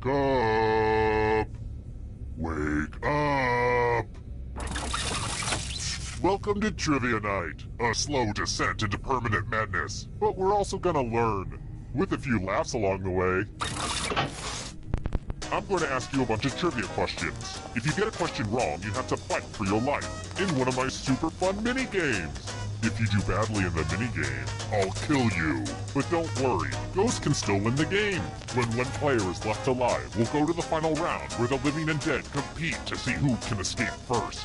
Wake up! Wake up! Welcome to Trivia Night, a slow descent into permanent madness, but we're also gonna learn, with a few laughs along the way. I'm going to ask you a bunch of trivia questions. If you get a question wrong, you have to fight for your life in one of my super fun mini-games. If you do badly in the mini-game, I'll kill you. But don't worry, Ghost can still win the game. When one player is left alive, we'll go to the final round where the living and dead compete to see who can escape first.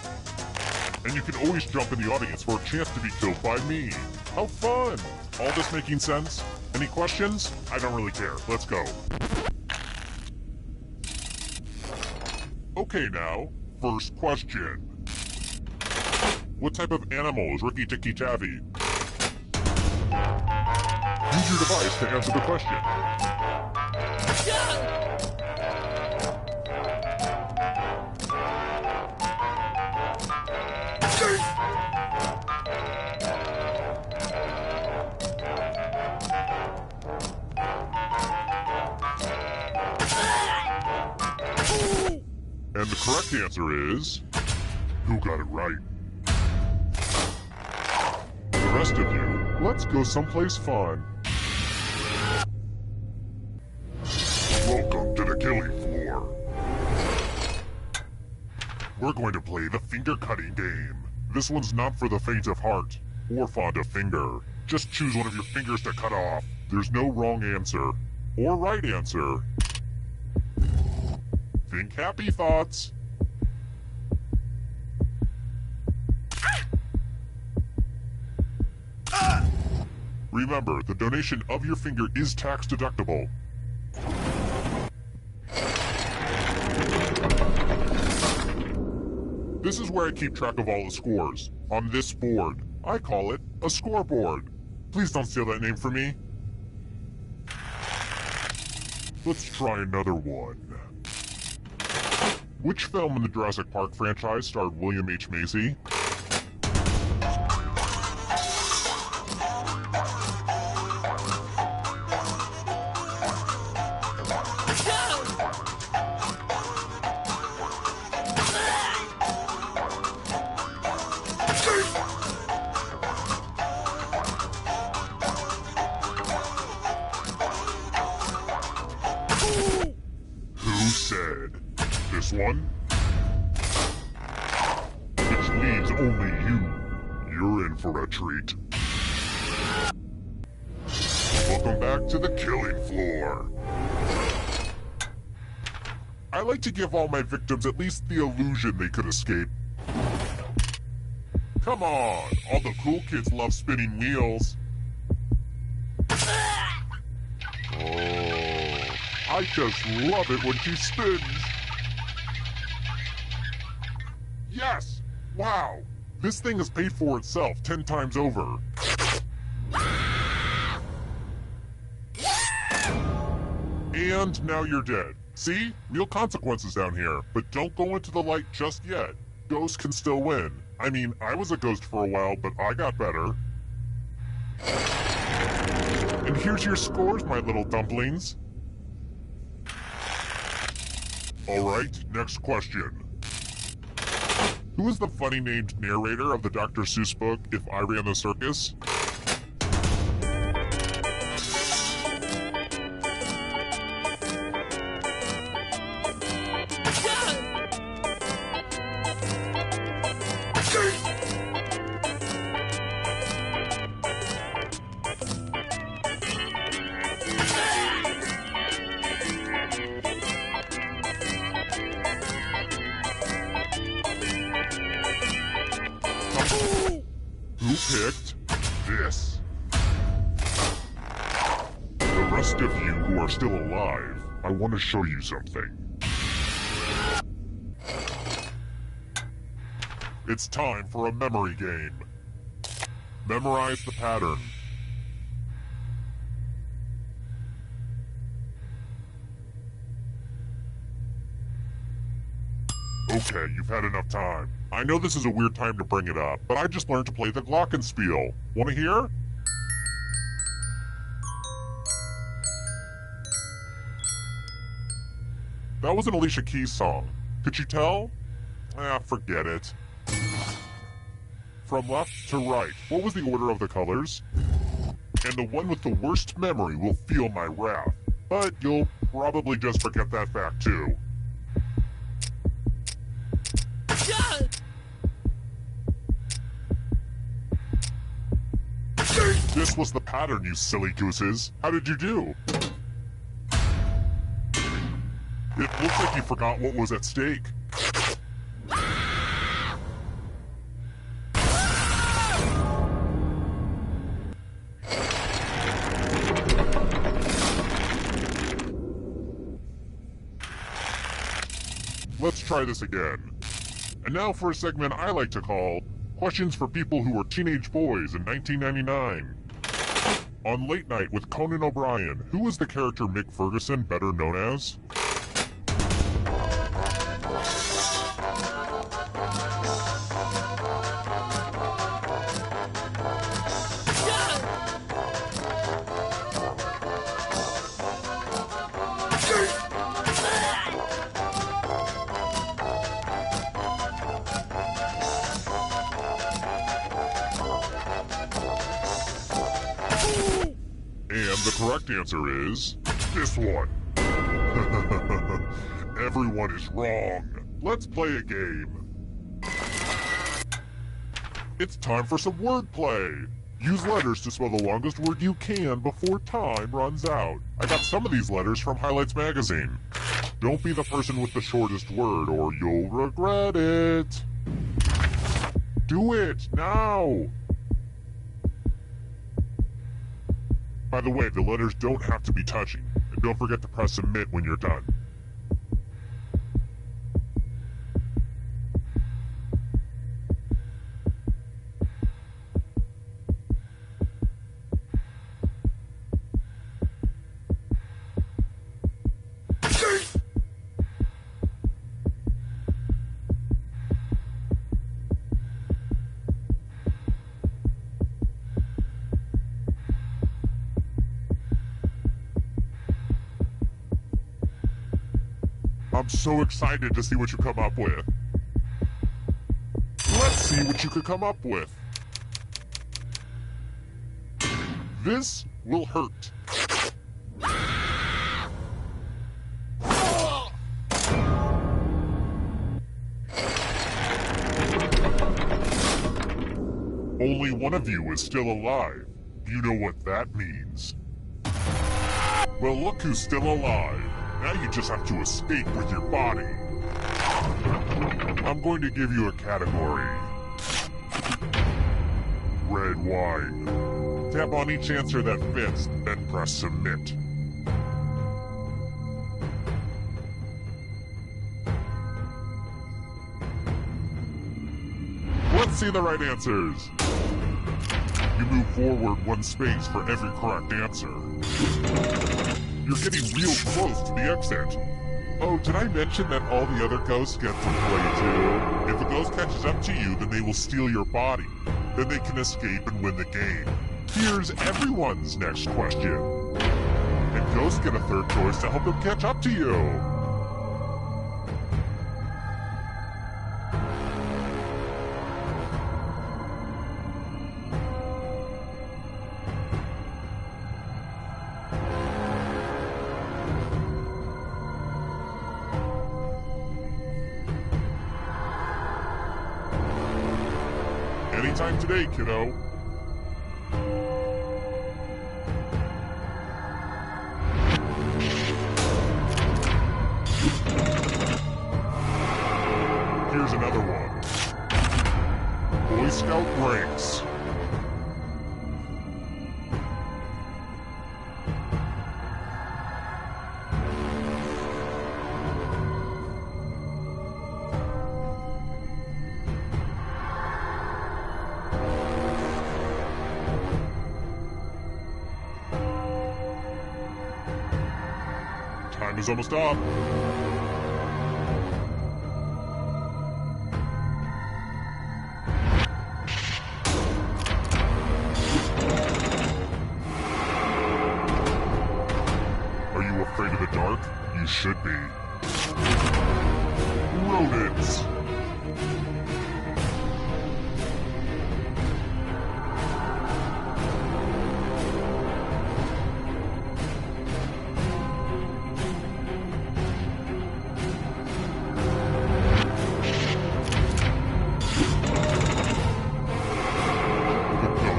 And you can always jump in the audience for a chance to be killed by me. How fun! All this making sense? Any questions? I don't really care. Let's go. Okay now, first question. What type of animal is Ricky Tikki Tavi? Use your device to answer the question. And the correct answer is... who got it right? The rest of you, let's go someplace fun. Welcome to the killing floor. We're going to play the finger-cutting game. This one's not for the faint of heart, or fond of finger. Just choose one of your fingers to cut off. There's no wrong answer, or right answer. Think happy thoughts. Remember, the donation of your finger is tax deductible. This is where I keep track of all the scores. On this board. I call it a scoreboard. Please don't steal that name from me. Let's try another one. Which film in the Jurassic Park franchise starred William H. Macy? Who said? This one? Which leaves only you. You're in for a treat. Welcome back to the killing floor. I like to give all my victims at least the illusion they could escape. Come on, all the cool kids love spinning wheels. Oh, I just love it when she spins. Yes! Wow! This thing has paid for itself 10 times over. And now you're dead. See? Real consequences down here. But don't go into the light just yet. Ghost can still win. I mean, I was a ghost for a while, but I got better. And here's your scores, my little dumplings. Alright, next question. Who is the funny-named narrator of the Dr. Seuss book, If I Ran the Circus? Who picked this? The rest of you who are still alive, I want to show you something. It's time for a memory game. Memorize the pattern. Okay, you've had enough time. I know this is a weird time to bring it up, but I just learned to play the glockenspiel. Wanna hear? That was an Alicia Keys song. Could you tell? Forget it. From left to right, what was the order of the colors? And the one with the worst memory will feel my wrath. But you'll probably just forget that fact too. This was the pattern, you silly gooses. How did you do? It looks like you forgot what was at stake. Let's try this again. And now for a segment I like to call Questions for People Who Were Teenage Boys in 1999. On Late Night with Conan O'Brien, who was the character Mick Ferguson better known as? And the correct answer is this one. Everyone is wrong. Let's play a game. It's time for some wordplay. Use letters to spell the longest word you can before time runs out. I got some of these letters from Highlights magazine. Don't be the person with the shortest word or you'll regret it. Do it now. By the way, the letters don't have to be touching, and don't forget to press submit when you're done. I'm so excited to see what you come up with. Let's see what you could come up with. This will hurt. Only one of you is still alive. Do you know what that means? Well, look who's still alive. Now you just have to escape with your body. I'm going to give you a category. Red wine. Tap on each answer that fits, then press submit. Let's see the right answers. You move forward one space for every correct answer. You're getting real close to the exit. Oh, did I mention that all the other ghosts get to play too? If a ghost catches up to you, then they will steal your body. Then they can escape and win the game. Here's everyone's next question. And ghosts get a third choice to help them catch up to you. Anytime today, kiddo. Here's another one. Boy Scout ranks. Time is almost up. Are you afraid of the dark? You should be. Rodents.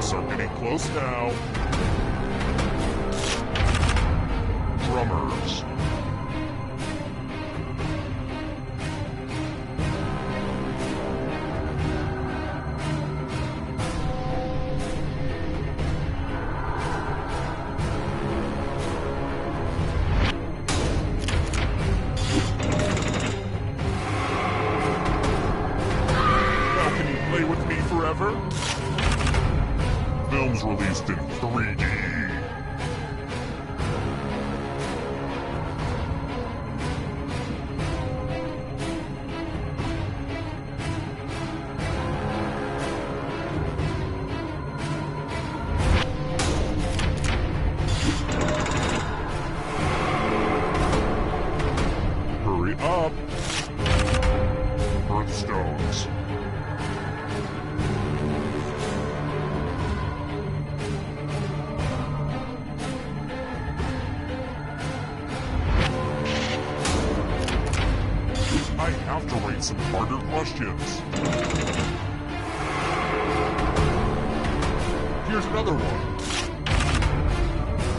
Those are getting close now. Drummers. Now can you play with me forever? Films released in 3D. Hurry up! Birthstones. I have to write some harder questions. Here's another one.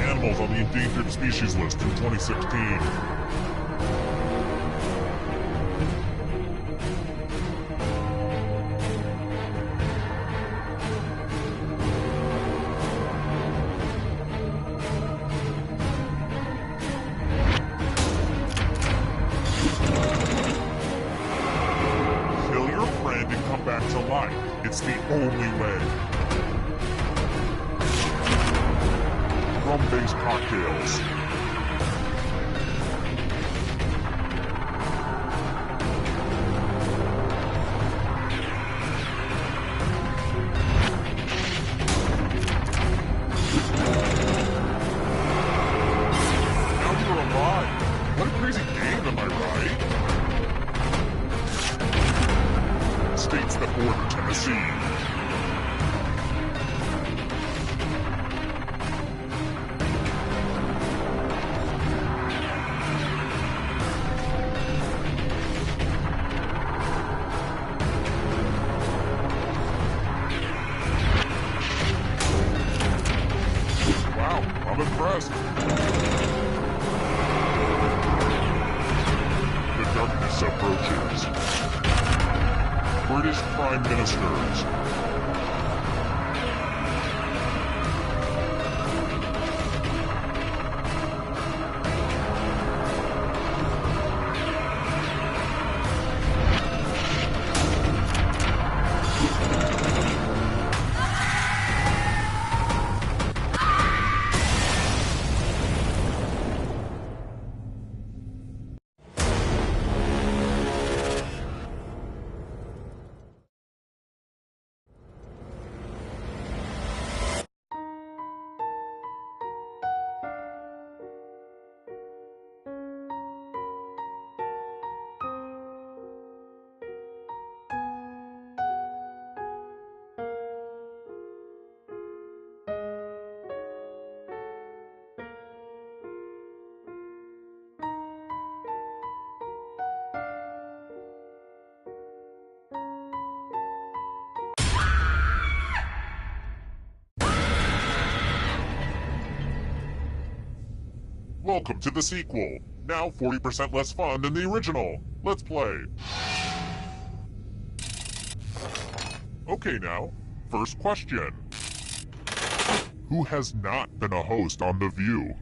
Animals on the endangered species list in 2016. Kill your friend and come back to life. It's the only way. Rum-based cocktails. Now you're alive. What a crazy game, am I right? States that border Tennessee. Wow, I'm impressed. The darkness approaches. British Prime Ministers. Welcome to the sequel. Now 40% less fun than the original. Let's play. Okay now, first question. Who has not been a host on The View?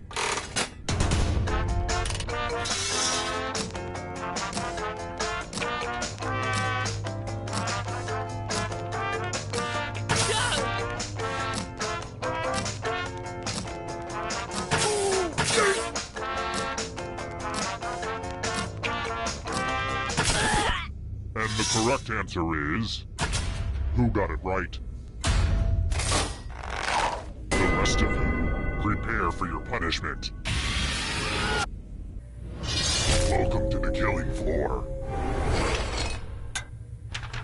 And the correct answer is... who got it right? The rest of you, prepare for your punishment. Welcome Welcome to the killing floor.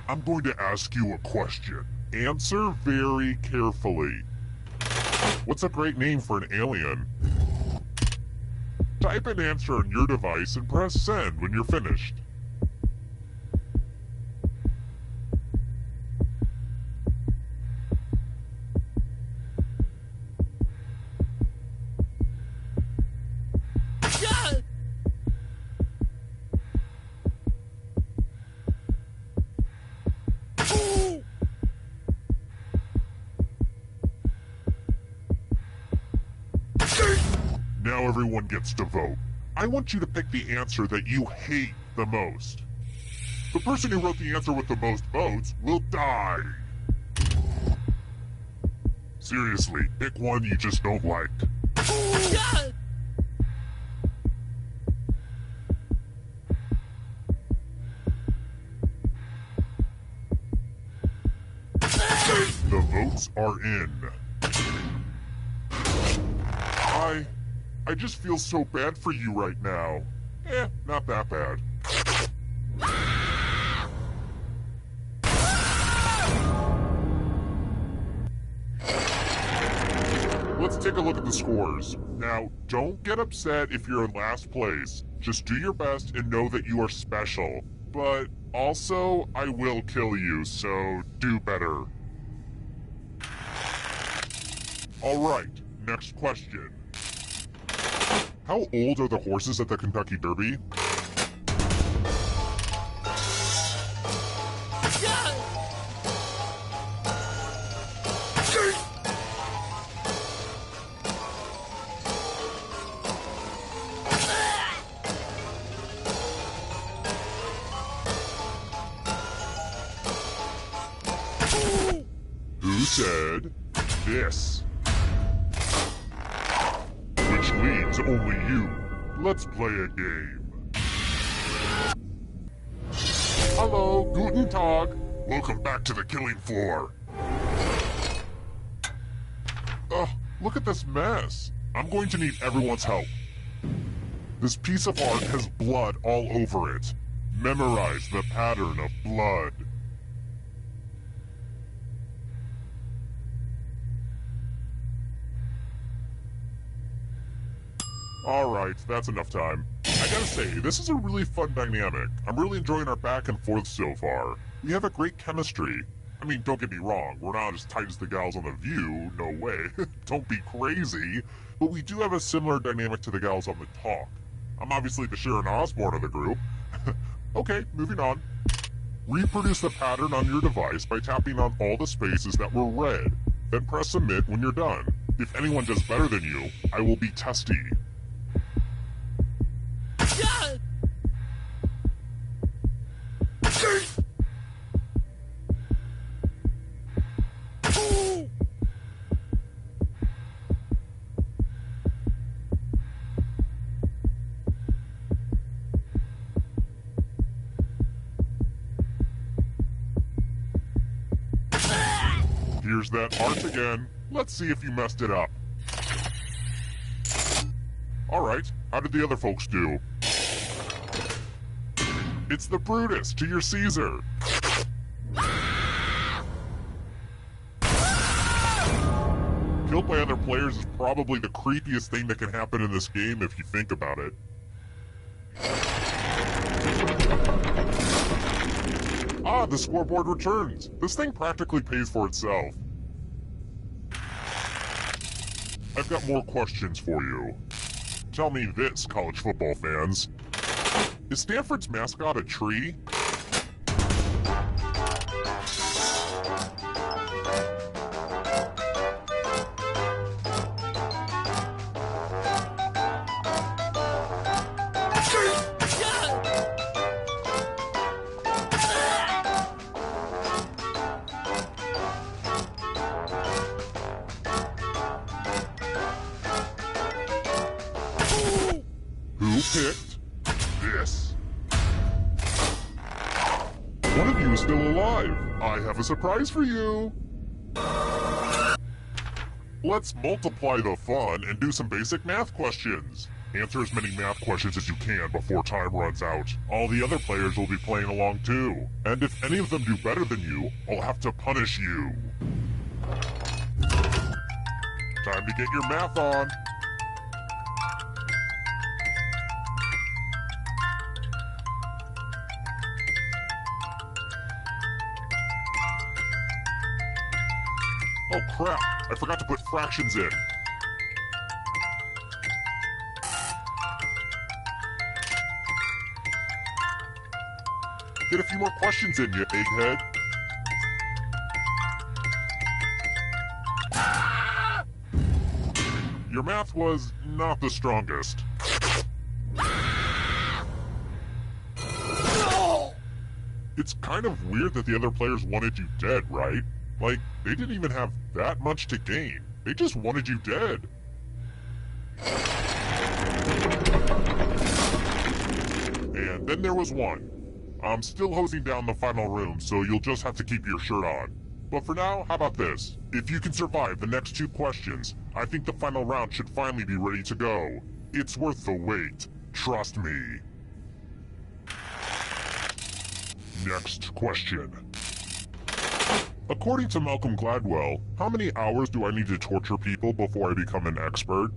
I'm going to ask you a question. Answer very carefully. What's a great name for an alien? Type an answer on your device and press send when you're finished. Now everyone gets to vote. I want you to pick the answer that you hate the most. The person who wrote the answer with the most votes will die. Seriously, pick one you just don't like. The votes are in. I just feel so bad for you right now. Not that bad. Let's take a look at the scores. Now, don't get upset if you're in last place. Just do your best and know that you are special. But also, I will kill you, so do better. Alright, next question. How old are the horses at the Kentucky Derby? Who said this? Which leads only you. Let's play a game. Hello, guten Tag. Welcome back to the killing floor. Ugh, look at this mess. I'm going to need everyone's help. This piece of art has blood all over it. Memorize the pattern of blood. Alright, that's enough time. I gotta say, this is a really fun dynamic. I'm really enjoying our back and forth so far. We have a great chemistry. I mean, don't get me wrong, we're not as tight as the gals on The View, no way. Don't be crazy. But we do have a similar dynamic to the gals on The Talk. I'm obviously the Sharon Osbourne of the group. Okay, moving on. Reproduce the pattern on your device by tapping on all the spaces that were red. Then press submit when you're done. If anyone does better than you, I will be testy. Here's that art again. Let's see if you messed it up. Alright, how did the other folks do? It's the Brutus to your Caesar. Killed by other players is probably the creepiest thing that can happen in this game if you think about it. Ah, the scoreboard returns. This thing practically pays for itself. I've got more questions for you. Tell me this, college football fans. Is Stanford's mascot a tree? Who picked this? One of you is still alive. I have a surprise for you. Let's multiply the fun and do some basic math questions. Answer as many math questions as you can before time runs out. All the other players will be playing along too. And if any of them do better than you, I'll have to punish you. Time to get your math on. Oh crap, I forgot to put fractions in. Get a few more questions in, you egghead. Your math was not the strongest. It's kind of weird that the other players wanted you dead, right? Like, they didn't even have that much to gain. They just wanted you dead. And then there was one. I'm still hosing down the final room, so you'll just have to keep your shirt on. But for now, how about this? If you can survive the next 2 questions, I think the final round should finally be ready to go. It's worth the wait. Trust me. Next question. According to Malcolm Gladwell, how many hours do I need to torture people before I become an expert?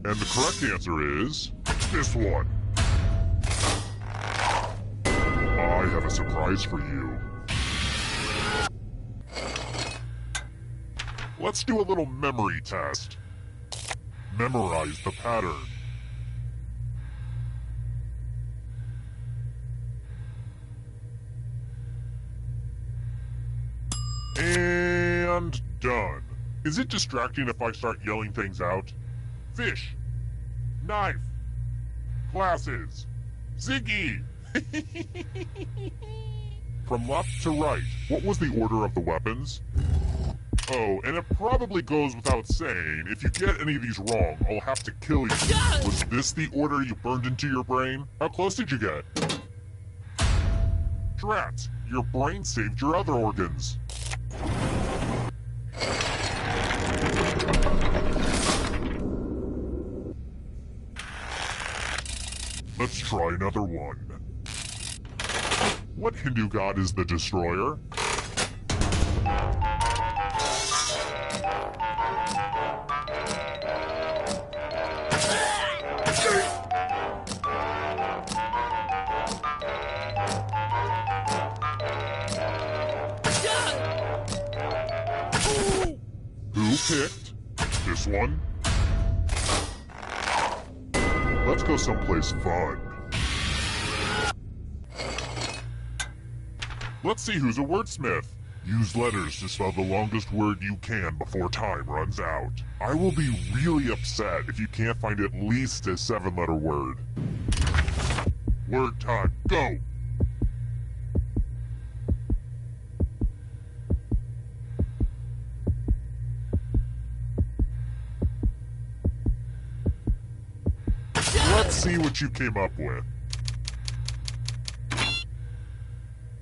And the correct answer is this one. I have a surprise for you. Let's do a little memory test. Memorize the pattern. And done. Is it distracting if I start yelling things out? Fish. Knife. Glasses. Ziggy. From left to right, what was the order of the weapons? Oh, and it probably goes without saying, if you get any of these wrong, I'll have to kill you. Was this the order you burned into your brain? How close did you get? Drat, your brain saved your other organs. Let's try another one. What Hindu god is the destroyer? Who picked this one? Let's go someplace fun. Let's see who's a wordsmith. Use letters to spell the longest word you can before time runs out. I will be really upset if you can't find at least a 7-letter word. Word time, go! Let's see what you came up with.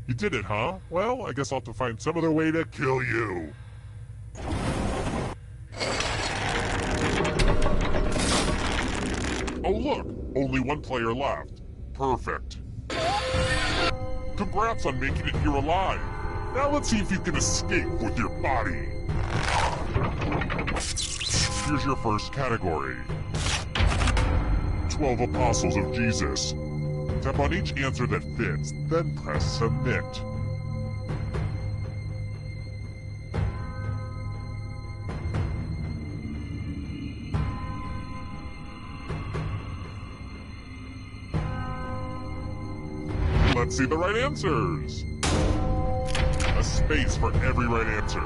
You did it, huh? Well, I guess I'll have to find some other way to kill you. Oh look, only one player left. Perfect. Congrats on making it here alive. Now let's see if you can escape with your body. Here's your first category. 12 Apostles of Jesus. Tap on each answer that fits, then press Submit. Let's see the right answers. A space for every right answer.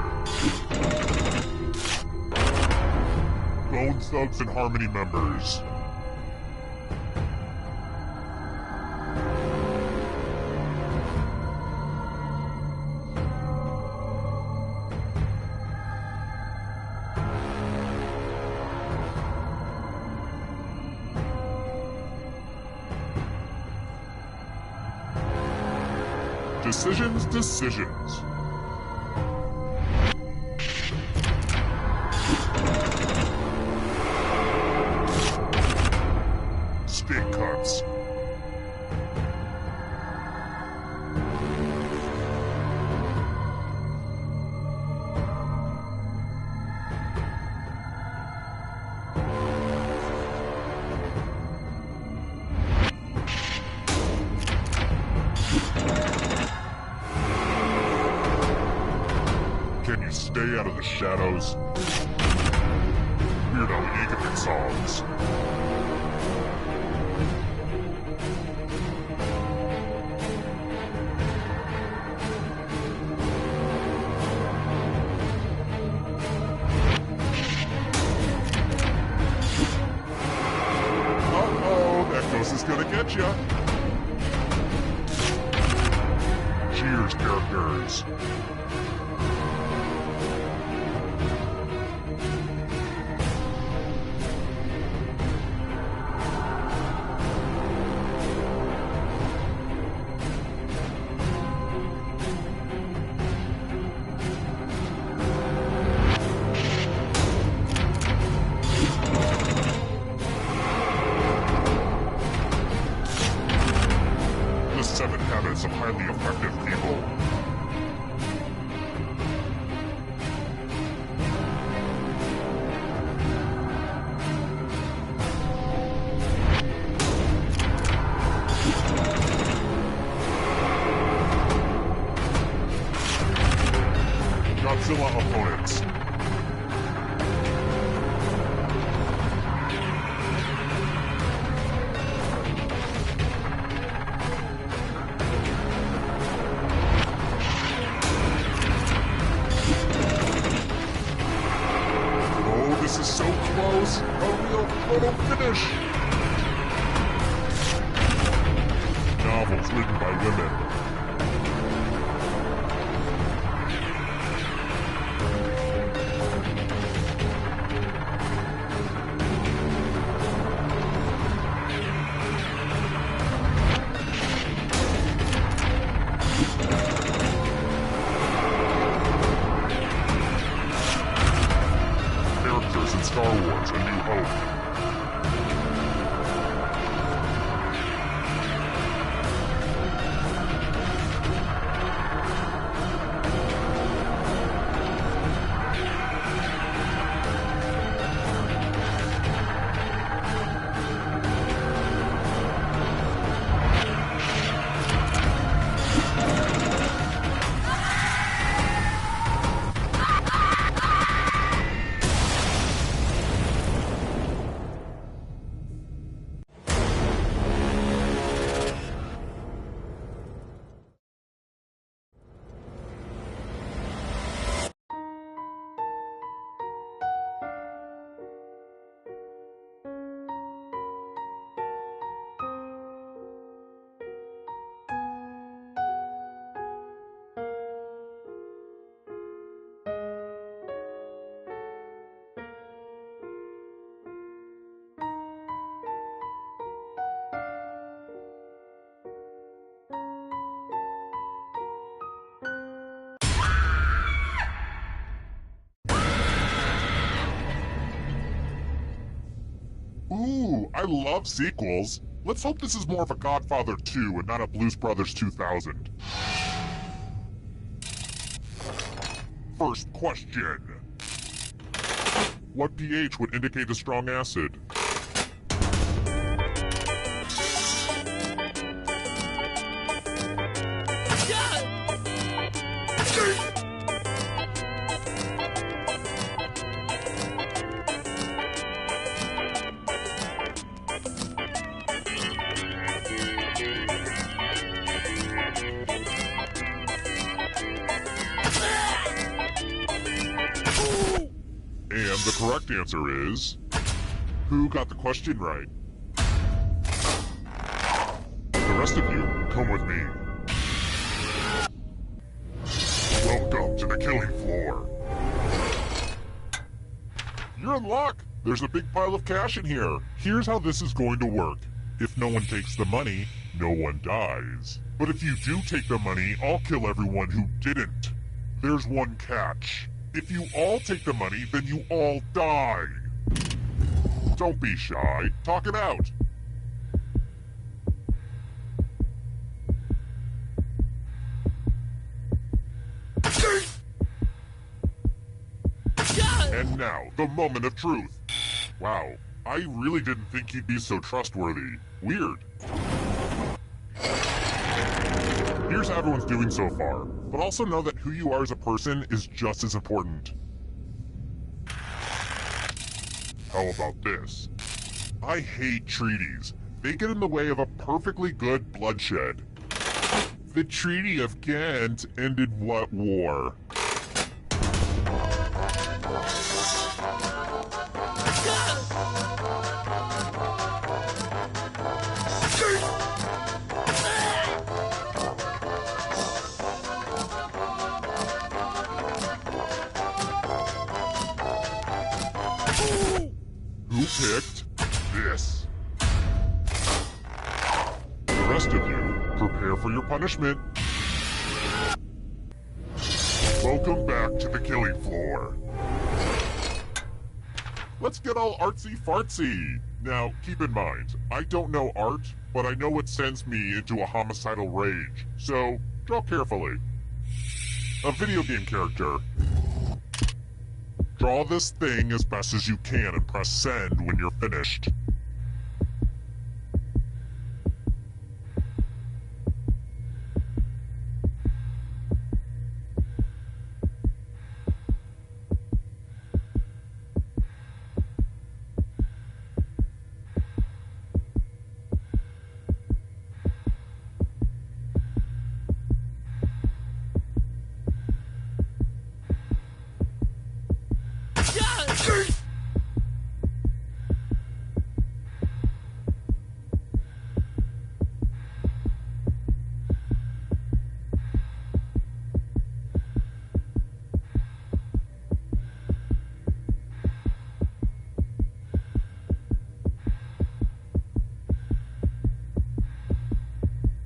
Bone Thugs and Harmony members. Decisions, decisions. Steak cuts. Can you stay out of the shadows? Weirdo Egothic songs. Uh-oh, that ghost is gonna get ya. Cheers, characters. The 7 Habits of Highly Effective People. Godzilla opponents. Oh, this is so close. A real photo finish. Novels written by women. Characters in Star Wars: A New Hope. Ooh, I love sequels. Let's hope this is more of a Godfather 2 and not a Blues Brothers 2000. First question. What pH would indicate a strong acid? And the correct answer is... Who got the question right? The rest of you, come with me. Welcome to the killing floor. You're in luck. There's a big pile of cash in here. Here's how this is going to work. If no one takes the money, no one dies. But if you do take the money, I'll kill everyone who didn't. There's one catch. If you all take the money, then you all die. Don't be shy. Talk it out. And now, the moment of truth. Wow, I really didn't think he'd be so trustworthy. Weird. Here's how everyone's doing so far, but also know that who you are as a person is just as important. How about this? I hate treaties. They get in the way of a perfectly good bloodshed. The Treaty of Ghent ended what war? Who picked this? The rest of you, prepare for your punishment. Welcome back to the killing floor. Let's get all artsy-fartsy. Now, keep in mind, I don't know art, but I know what sends me into a homicidal rage. So, draw carefully. A video game character. Draw this thing as best as you can and press send when you're finished.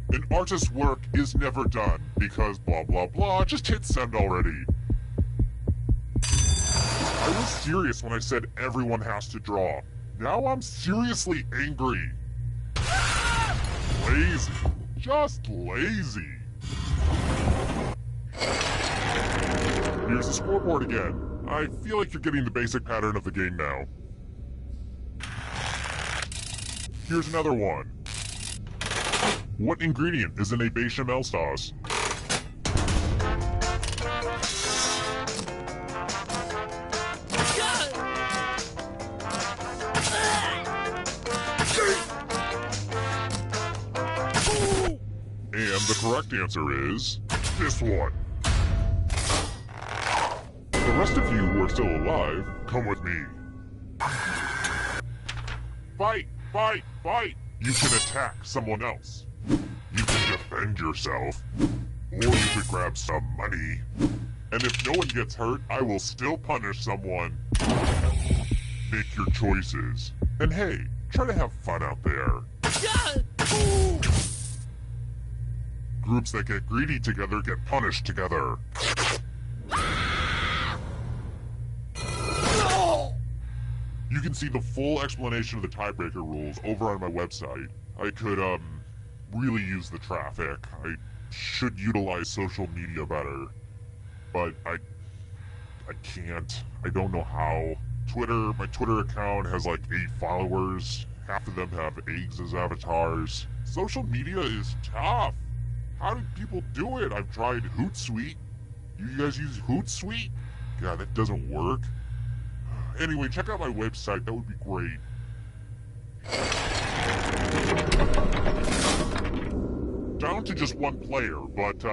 An artist's work is never done because blah blah blah, just hit send already. I was serious when I said everyone has to draw. Now I'm seriously angry. Lazy. Just lazy. Here's the scoreboard again. I feel like you're getting the basic pattern of the game now. Here's another one. What ingredient is in a bechamel sauce? And the correct answer is this one. The rest of you who are still alive, come with me. Fight! Fight! Fight! You can attack someone else. You can defend yourself. Or you could grab some money. And if no one gets hurt, I will still punish someone. Make your choices. And hey, try to have fun out there. Groups that get greedy together get punished together. You can see the full explanation of the tiebreaker rules over on my website. I could, really use the traffic. I should utilize social media better. But I can't. I don't know how. My Twitter account has like 8 followers. Half of them have eggs as avatars. Social media is tough. How do people do it? I've tried Hootsuite. You guys use Hootsuite? God, that doesn't work. Anyway, check out my website. That would be great. Down to just one player, but,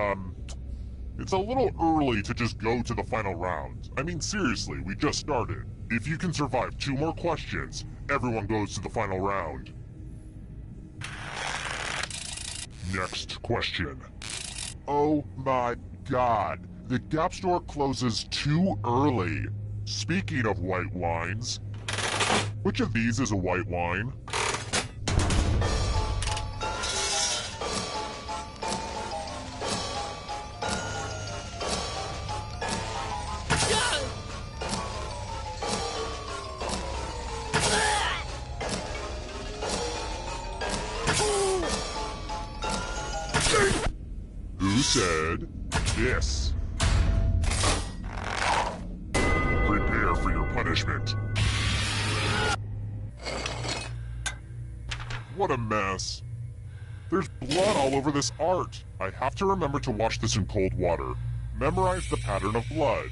it's a little early to just go to the final round. I mean, seriously, we just started. If you can survive 2 more questions, everyone goes to the final round. Next question. Oh my god, the Gap store closes too early. Speaking of white wines, which of these is a white wine? said this. Prepare for your punishment. What a mess. There's blood all over this art. I have to remember to wash this in cold water. Memorize the pattern of blood.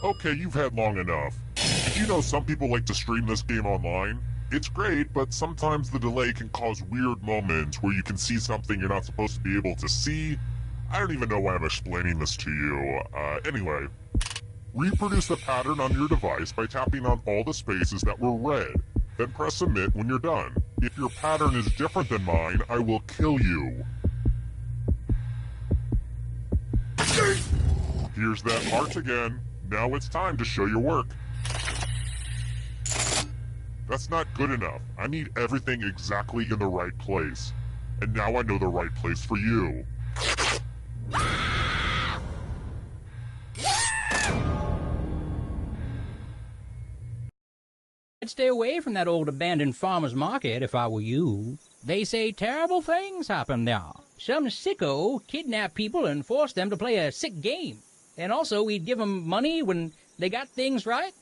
Okay, you've had long enough. Did you know some people like to stream this game online? It's great, but sometimes the delay can cause weird moments where you can see something you're not supposed to be able to see. I don't even know why I'm explaining this to you. Anyway. Reproduce the pattern on your device by tapping on all the spaces that were red. Then press submit when you're done. If your pattern is different than mine, I will kill you. Here's that art again. Now it's time to show your work. That's not good enough. I need everything exactly in the right place. And now I know the right place for you. I'd stay away from that old abandoned farmer's market if I were you. They say terrible things happen there. Some sicko kidnapped people and forced them to play a sick game. And also, we'd give them money when they got things right.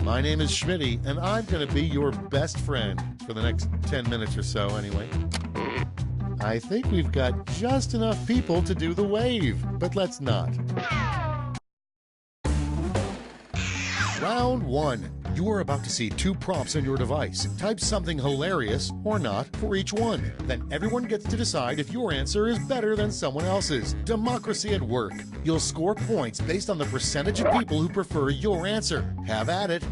My name is Schmitty, and I'm going to be your best friend for the next 10 minutes or so, anyway. I think we've got just enough people to do the wave, but let's not. Round 1. You are about to see 2 prompts on your device. Type something hilarious, or not, for each one. Then everyone gets to decide if your answer is better than someone else's. Democracy at work. You'll score points based on the percentage of people who prefer your answer. Have at it.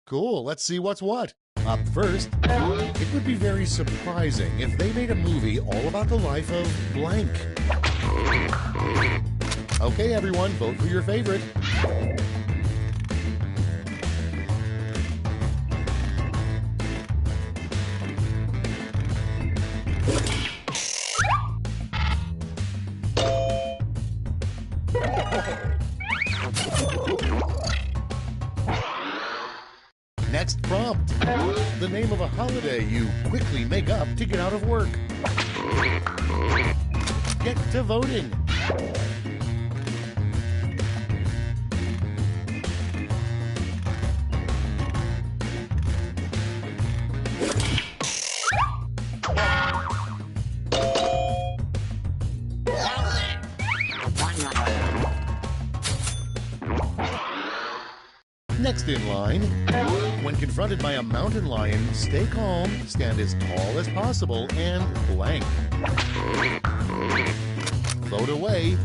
Cool, let's see what's what. Up first, it would be very surprising if they made a movie all about the life of blank. Okay, everyone, vote for your favorite. Next prompt. The name of a holiday you quickly make up to get out of work. Get to voting. Next in line, when confronted by a mountain lion, stay calm, stand as tall as possible, and blank. Vote away.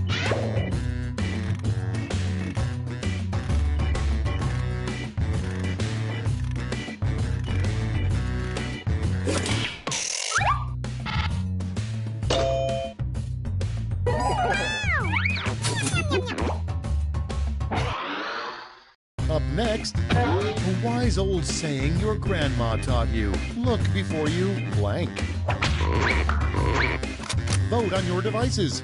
Up next, a wise old saying your grandma taught you. Look before you blank. Vote on your devices.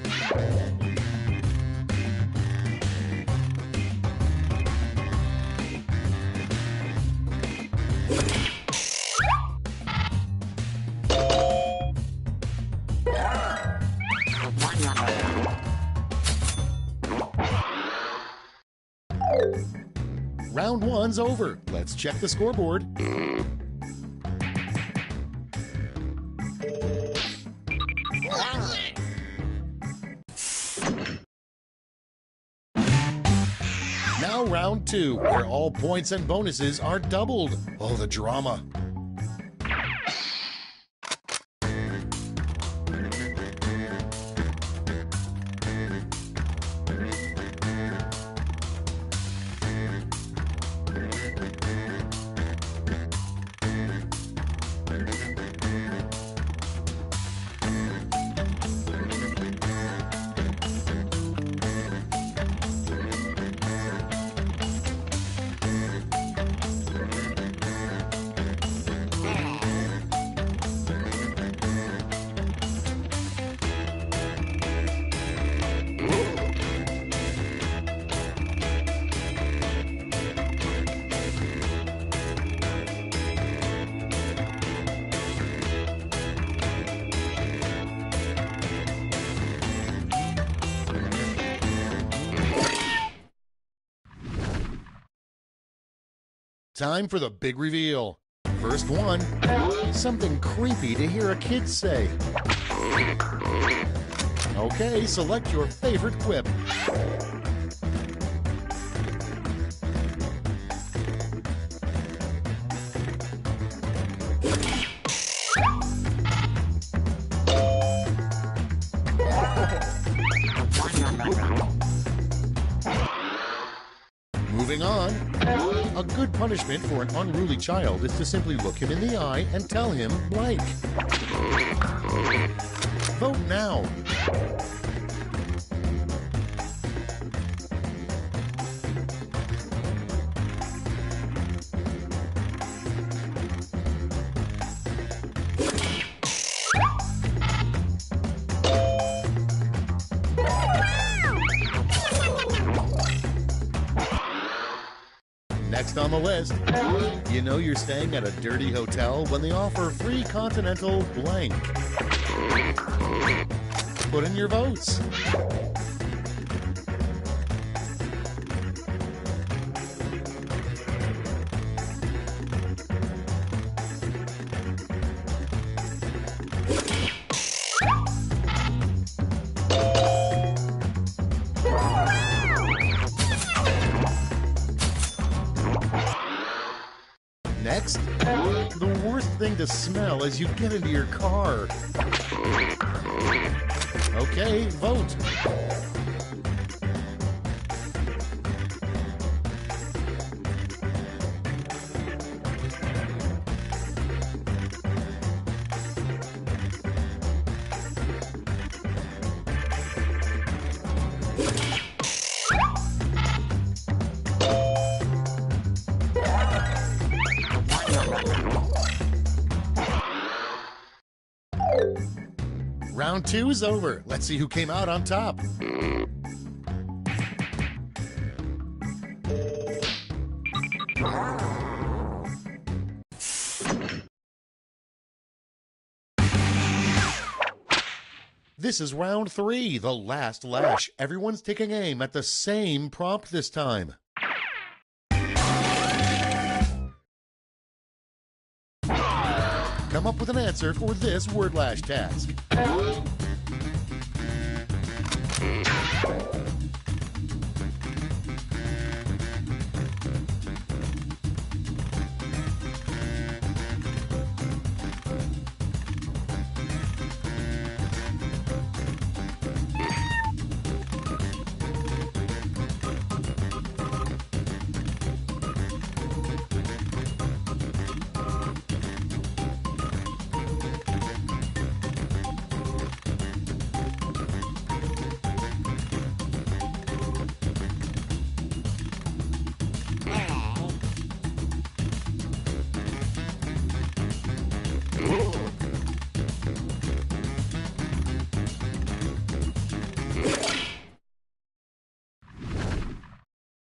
Round one's over. Let's check the scoreboard. Now round two, where all points and bonuses are doubled. Oh, the drama. Time for the big reveal. First one, something creepy to hear a kid say. Okay, select your favorite quip. Moving on. A good punishment for an unruly child is to simply look him in the eye and tell him blank. Vote now. Next on the list, you know you're staying at a dirty hotel when they offer free continental blank. Put in your votes. Next, the worst thing to smell as you get into your car. Okay, vote. Round 2 is over. Let's see who came out on top. This is round 3, the last lash. Everyone's taking aim at the same prompt this time. Come up with an answer for this word lash task.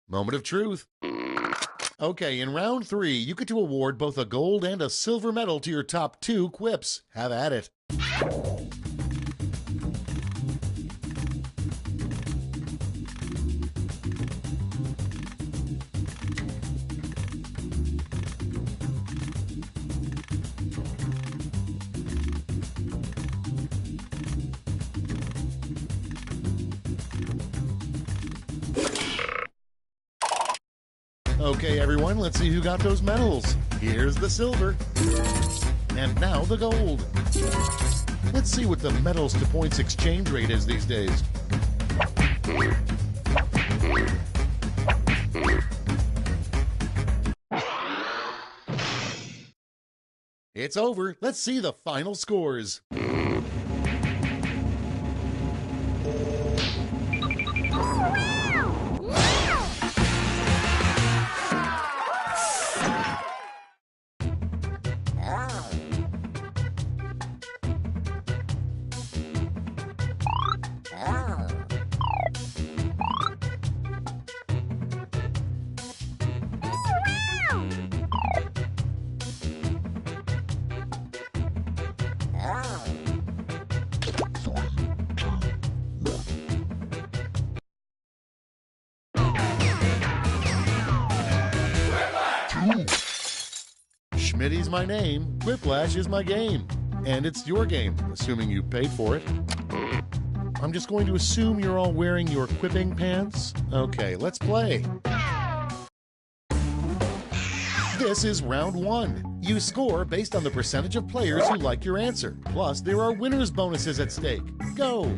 Moment of truth. Okay, in round 3, you get to award both a gold and a silver medal to your top 2 quips. Have at it. Okay, everyone, let's see who got those medals. Here's the silver. And now the gold. Let's see what the medals to points exchange rate is these days. It's over. Let's see the final scores. Schmitty's my name, Quiplash is my game. And it's your game, assuming you paid for it. I'm just going to assume you're all wearing your quipping pants. Okay, let's play. This is round 1. You score based on the percentage of players who like your answer. Plus, there are winner's bonuses at stake. Go!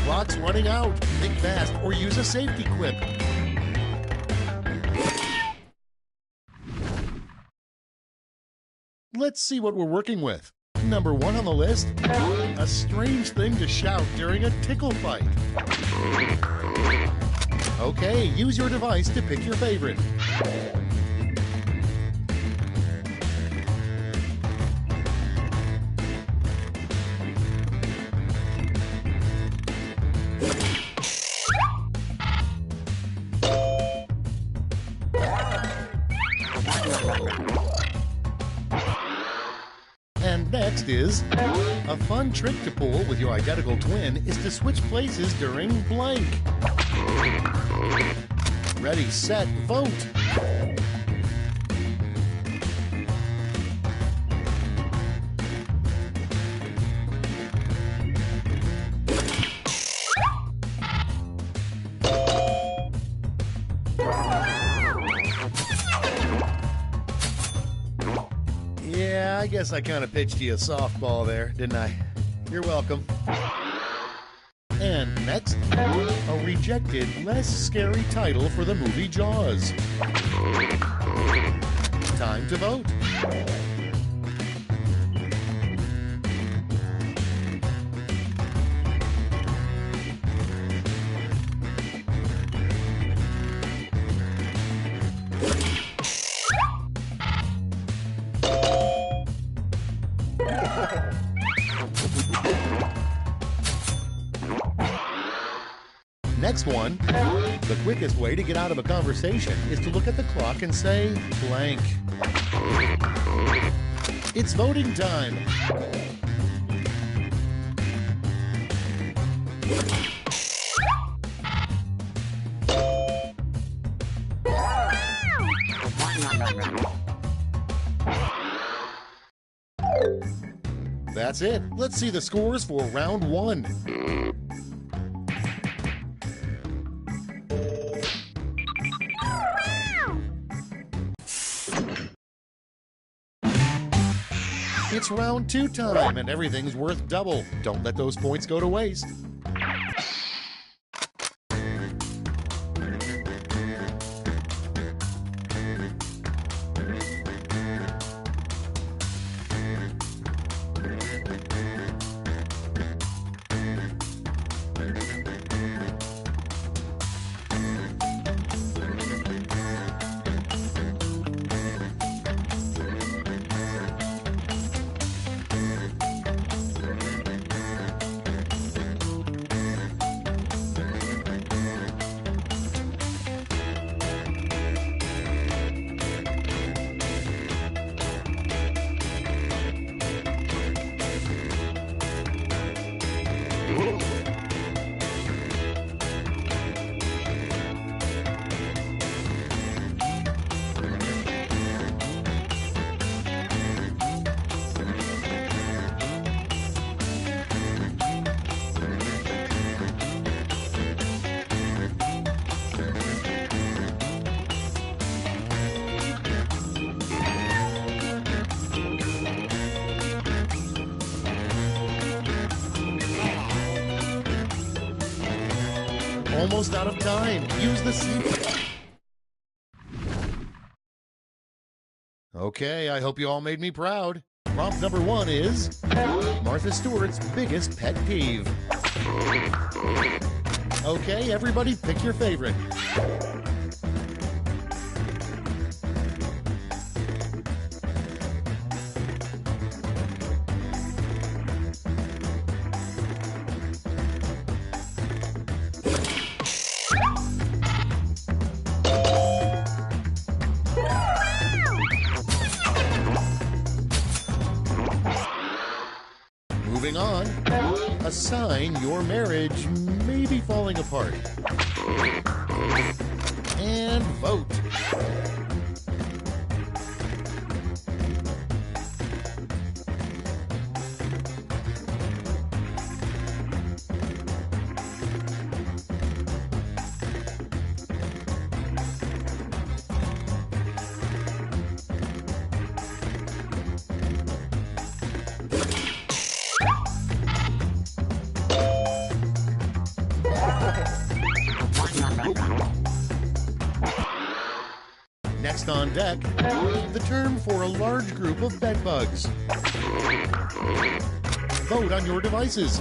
Clock's running out. Think fast or use a safety quip. Let's see what we're working with. Number 1 on the list, a strange thing to shout during a tickle fight. Okay, use your device to pick your favorite. next is a fun trick to pull with your identical twin is to switch places during blank. Ready, set, vote. Yeah, I guess I kind of pitched you a softball there, didn't I? You're welcome. And next, a rejected, less scary title for the movie Jaws. Time to vote. Next one, the quickest way to get out of a conversation is to look at the clock and say blank. It's voting time. That's it. Let's see the scores for round one. It's round two time, and everything's worth double. Don't let those points go to waste. Almost out of time. Use the seat. Okay, I hope you all made me proud. Prompt number one is Martha Stewart's biggest pet peeve. Okay, everybody pick your favorite. Moving on, a sign your marriage may be falling apart. And vote. Next on deck, the term for a large group of bedbugs. Vote on your devices.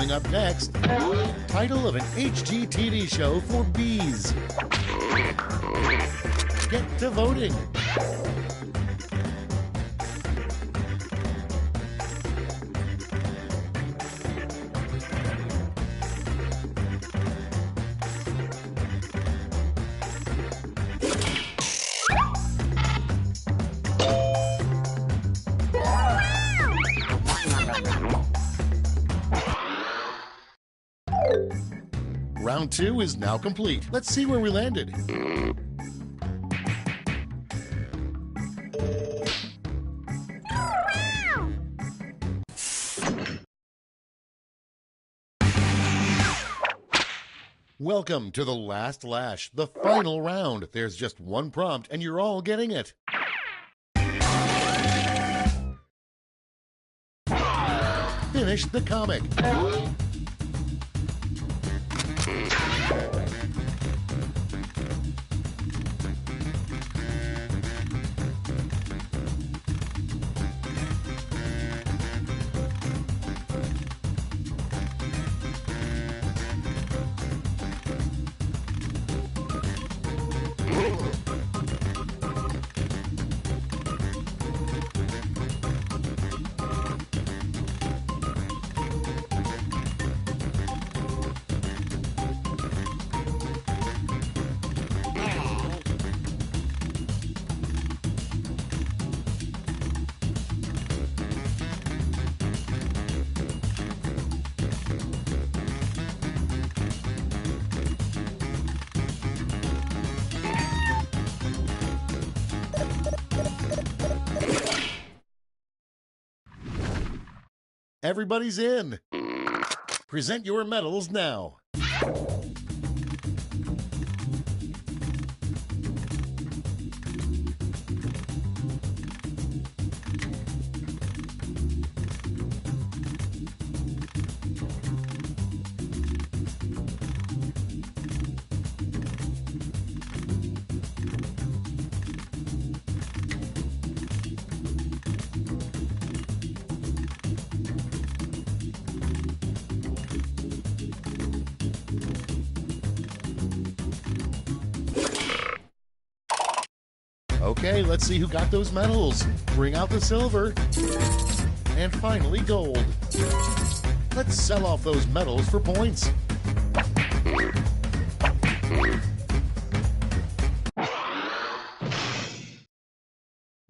Coming up next, title of an HGTV show for bees. Get to voting. Round 2 is now complete. Let's see where we landed. Welcome to the last lash, the final round. There's just one prompt and you're all getting it. Finish the comic. Everybody's in. Present your medals now. Okay, let's see who got those medals. Bring out the silver. And finally, gold. Let's sell off those medals for points.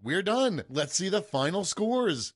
We're done. Let's see the final scores.